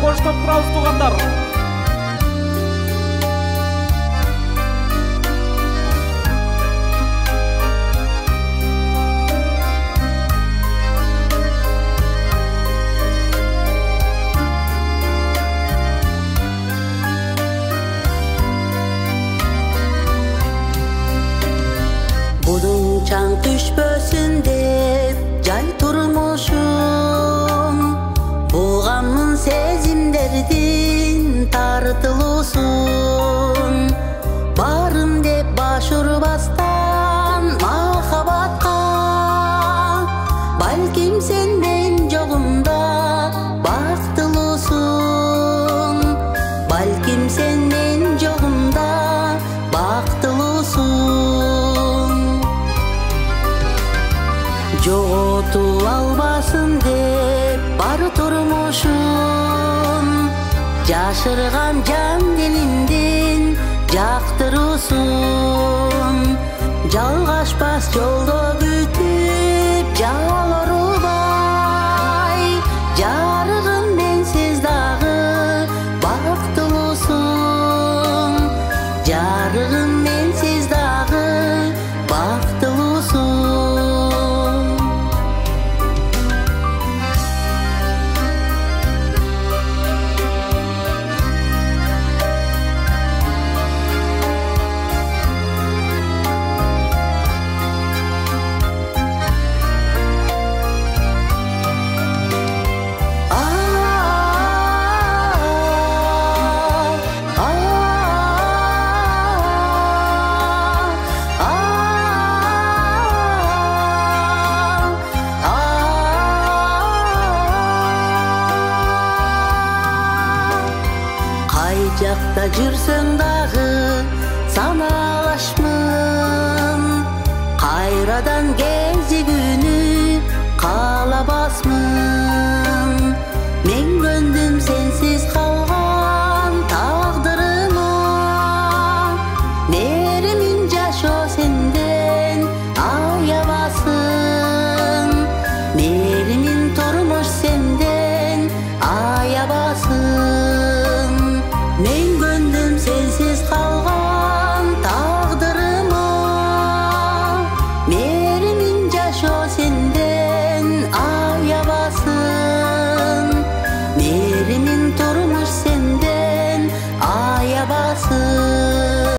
коштоп турабыз туугандар. Budun çaң düşpösün dep jay turmuşum, bulганмын сезимдердин тартылуусун. Барым деп баш урбастан махабатка, балким сен мен жогумда бактылуусун, балким сен мен жогумда бактылуусун. Жоготуп албасын деп бар турмушум, жашырган жан диlimдин жактыруусун. Жалгашпас жолдо күтүп жалар убай, жарыгым менсиз дагы бактылуусун, жарыгым менсиз дагы бактылуусун. Кай жакта жүрсөң дагы саналашмын, кайрадан